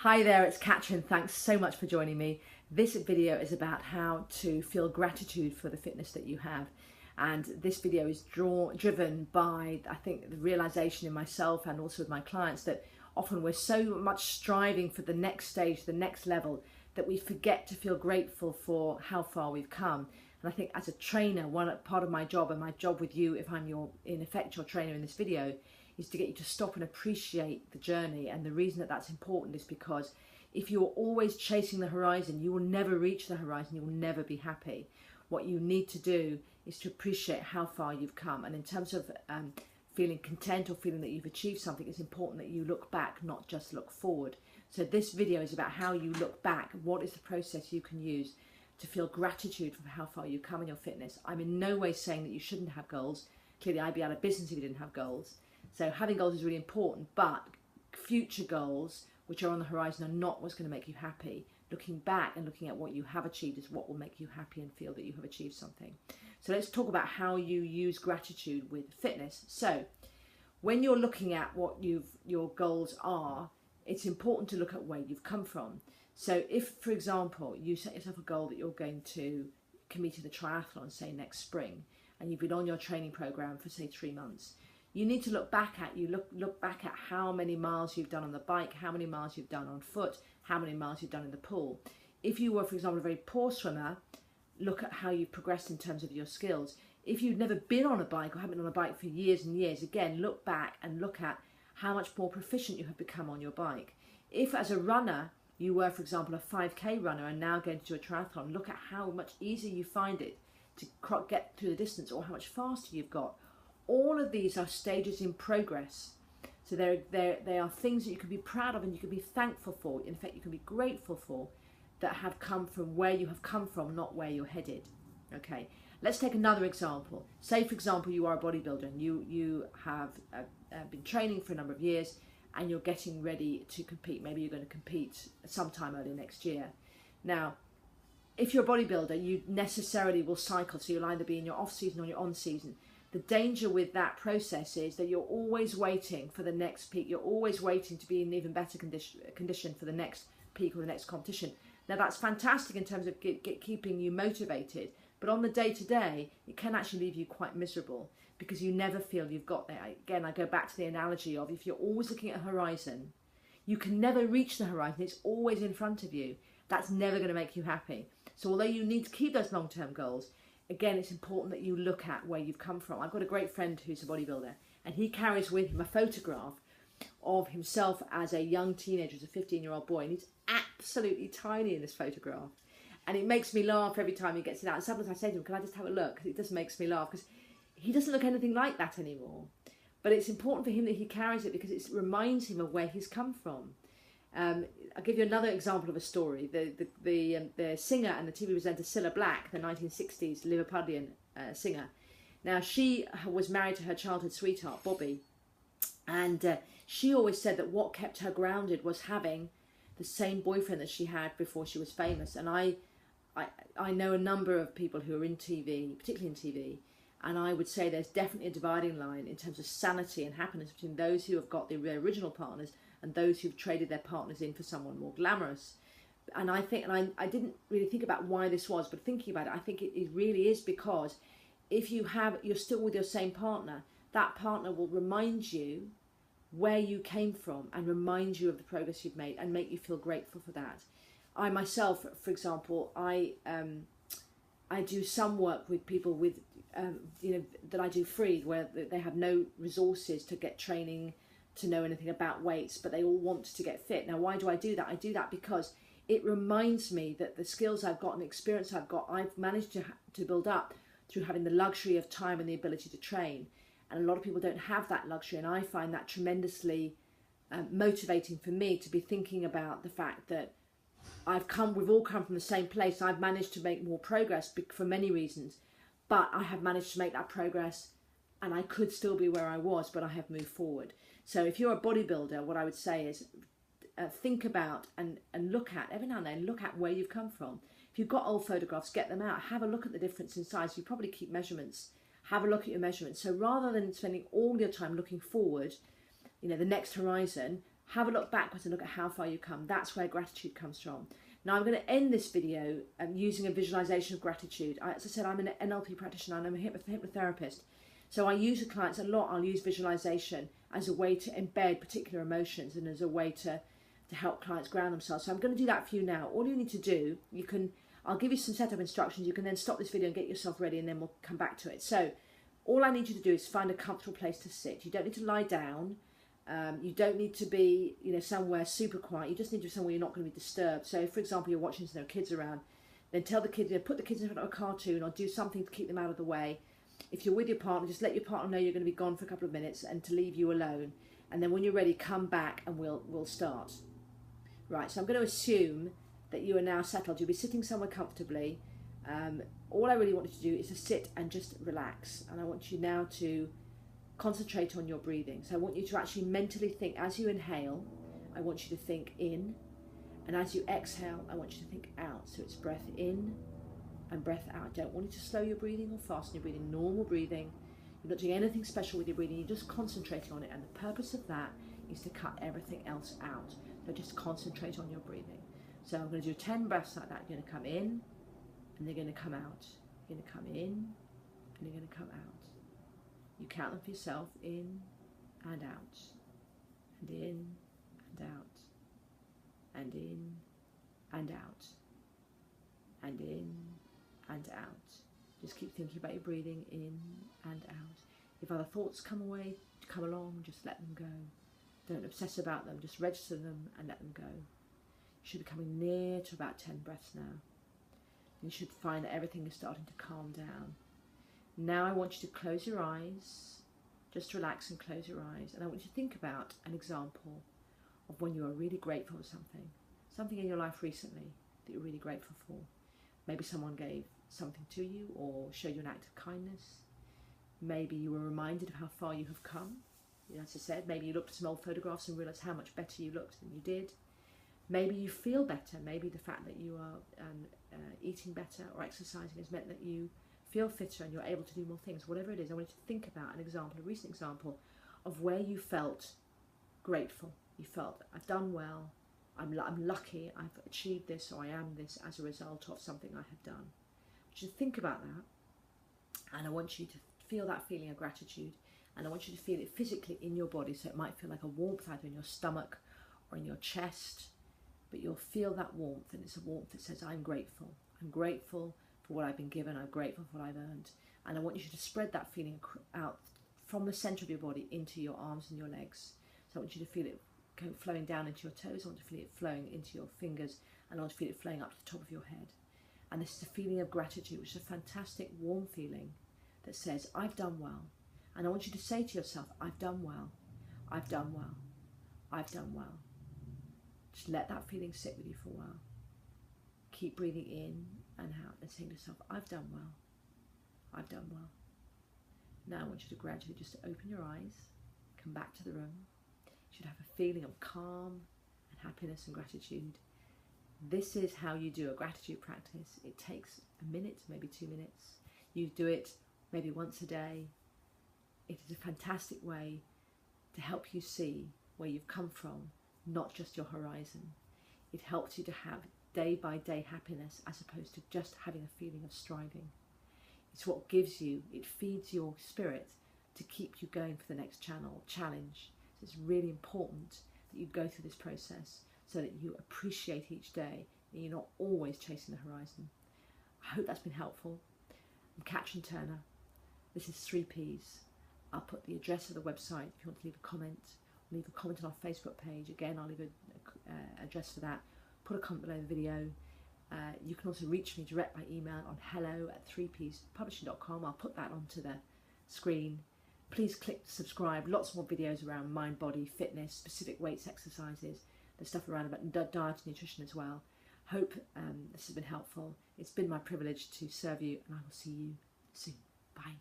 Hi there, it's Catrin. Thanks so much for joining me. This video is about how to feel gratitude for the fitness that you have. And this video is driven by, I think, the realization in myself and also with my clients that often we're so much striving for the next stage, the next level, that we forget to feel grateful for how far we've come. And I think as a trainer, one part of my job and my job with you, if I'm in effect your trainer in this video, is to get you to stop and appreciate the journey. And the reason that that's important is because if you're always chasing the horizon, you will never reach the horizon, you will never be happy. What you need to do is to appreciate how far you've come. And in terms of feeling content or feeling that you've achieved something, it's important that you look back, not just look forward. So this video is about how you look back. What is the process you can use to feel gratitude for how far you've come in your fitness? I'm in no way saying that you shouldn't have goals. Clearly I'd be out of business if you didn't have goals. So having goals is really important, but future goals, which are on the horizon, are not what's going to make you happy. Looking back and looking at what you have achieved is what will make you happy and feel that you have achieved something. So let's talk about how you use gratitude with fitness. So when you're looking at what your goals are, it's important to look at where you've come from. So if, for example, you set yourself a goal that you're going to compete in the triathlon, say next spring, and you've been on your training program for say 3 months, you need to look back at how many miles you've done on the bike, how many miles you've done on foot, how many miles you've done in the pool. If you were, for example, a very poor swimmer, look at how you've progressed in terms of your skills. If you've never been on a bike or haven't been on a bike for years and years, again, look back and look at how much more proficient you have become on your bike. If as a runner, you were, for example, a 5K runner and now going to do a triathlon, look at how much easier you find it to get through the distance or how much faster you've got. All of these are stages in progress. So they are things that you can be proud of and you can be thankful for. In fact, you can be grateful for, that have come from where you have come from, not where you're headed. Okay, let's take another example. Say, for example, you are a bodybuilder and you have been training for a number of years and you're getting ready to compete. Maybe you're going to compete sometime early next year. Now, if you're a bodybuilder, you necessarily will cycle. So you'll either be in your off season or your on season. The danger with that process is that you're always waiting for the next peak. You're always waiting to be in even better condition for the next peak or the next competition. Now that's fantastic in terms of keeping you motivated, but on the day-to-day, it can actually leave you quite miserable because you never feel you've got there. Again, I go back to the analogy of if you're always looking at a horizon, you can never reach the horizon. It's always in front of you. That's never going to make you happy. So although you need to keep those long-term goals, again, it's important that you look at where you've come from. I've got a great friend who's a bodybuilder, and he carries with him a photograph of himself as a young teenager, as a 15-year-old boy, and he's absolutely tiny in this photograph. And it makes me laugh every time he gets it out. And sometimes I say to him, can I just have a look? Because it just makes me laugh, because he doesn't look anything like that anymore. But it's important for him that he carries it because it reminds him of where he's come from. I'll give you another example of a story. The singer and the TV presenter Cilla Black, the 1960s Liverpudlian singer. Now, she was married to her childhood sweetheart, Bobby. And she always said that what kept her grounded was having the same boyfriend that she had before she was famous. And I know a number of people who are in TV, particularly in TV, and I would say there's definitely a dividing line in terms of sanity and happiness between those who have got their original partners and those who've traded their partners in for someone more glamorous. And I think, and I didn't really think about why this was, but thinking about it, I think it really is because if you're still with your same partner, that partner will remind you where you came from and remind you of the progress you've made and make you feel grateful for that. I myself, for example, I do some work with people with, that I do free, where they have no resources to get training, to know anything about weights, but they all want to get fit. Now, why do I do that? I do that because it reminds me that the skills I've got and the experience I've got, I've managed to build up through having the luxury of time and the ability to train. And a lot of people don't have that luxury, and I find that tremendously motivating for me to be thinking about the fact that we've all come from the same place. I've managed to make more progress for many reasons, but I have managed to make that progress and I could still be where I was, but I have moved forward. So if you're a bodybuilder, what I would say is think about and look at, every now and then, look at where you've come from. If you've got old photographs, get them out, have a look at the difference in size. You probably keep measurements. Have a look at your measurements. So rather than spending all your time looking forward, the next horizon, Have a look backwards and look at how far you come. That's where gratitude comes from. Now I'm going to end this video using a visualization of gratitude. As I said, I'm an NLP practitioner and I'm a hypnotherapist. So I use with clients a lot. I'll use visualization as a way to embed particular emotions and as a way to help clients ground themselves. So I'm going to do that for you now. All you need to do, I'll give you some setup instructions. You can then stop this video and get yourself ready, and then we'll come back to it. So all I need you to do is find a comfortable place to sit. You don't need to lie down. You don't need to be, somewhere super quiet. You just need to be somewhere you're not going to be disturbed. So, for example, you're watching, there are kids around, then tell the kids, put the kids in front of a cartoon or do something to keep them out of the way. If you're with your partner, just let your partner know you're going to be gone for a couple of minutes and to leave you alone. And then when you're ready, come back and we'll start. Right, so I'm going to assume that you are now settled. You'll be sitting somewhere comfortably. All I really want you to do is to sit and just relax. And I want you now to concentrate on your breathing. So I want you to actually mentally think, as you inhale, I want you to think in, and as you exhale, I want you to think out. So it's breath in and breath out. I don't want you to slow your breathing or fasten your breathing. Normal breathing. You're not doing anything special with your breathing. You're just concentrating on it, and the purpose of that is to cut everything else out. So just concentrate on your breathing. So I'm going to do 10 breaths like that. You're going to come in, and they're going to come out. You're going to come in, and you're going to come out. You count them for yourself, in and out, and in and out, and in and out, and in and out. Just keep thinking about your breathing in and out. If other thoughts come along, just let them go. Don't obsess about them, just register them and let them go. You should be coming near to about 10 breaths now. You should find that everything is starting to calm down. Now I want you to close your eyes, just relax and close your eyes, and I want you to think about an example of when you are really grateful for something in your life recently that you're really grateful for. Maybe someone gave something to you or showed you an act of kindness. Maybe you were reminded of how far you have come. As I said, maybe you looked at some old photographs and realised how much better you looked than you did. Maybe you feel better. Maybe the fact that you are eating better or exercising has meant that you feel fitter and you're able to do more things. Whatever it is, I want you to think about an example, a recent example of where you felt grateful. You felt, I've done well, I'm lucky, I've achieved this, or I am this as a result of something I have done. I want you to think about that, and I want you to feel that feeling of gratitude, and I want you to feel it physically in your body. So it might feel like a warmth either in your stomach or in your chest, but you'll feel that warmth, and it's a warmth that says, I'm grateful. I'm grateful for what I've been given, I'm grateful for what I've earned. And I want you to spread that feeling out from the centre of your body into your arms and your legs. So I want you to feel it flowing down into your toes, I want to feel it flowing into your fingers, and I want to feel it flowing up to the top of your head. And this is a feeling of gratitude, which is a fantastic warm feeling that says, I've done well. And I want you to say to yourself, I've done well, I've done well, I've done well. Just let that feeling sit with you for a while. Keep breathing in and out and saying to yourself, I've done well, I've done well. Now I want you to gradually just open your eyes, come back to the room. You should have a feeling of calm and happiness and gratitude. This is how you do a gratitude practice. It takes a minute, maybe 2 minutes. You do it maybe once a day. It is a fantastic way to help you see where you've come from, not just your horizon. It helps you to have day-by-day happiness as opposed to just having a feeling of striving. It's what gives you, it feeds your spirit to keep you going for the next challenge. So it's really important that you go through this process so that you appreciate each day and you're not always chasing the horizon. I hope that's been helpful. I'm Catrin Turner. This is 3 Ps. I'll put the address of the website if you want to leave a comment. Leave a comment on our Facebook page. Again, I'll leave an address for that. Put a comment below the video. You can also reach me direct by email on hello@3pspublishing.com. I'll put that onto the screen. Please click subscribe. Lots more videos around mind, body, fitness, specific weights, exercises. There's stuff around about diet and nutrition as well. Hope this has been helpful. It's been my privilege to serve you, and I will see you soon. Bye.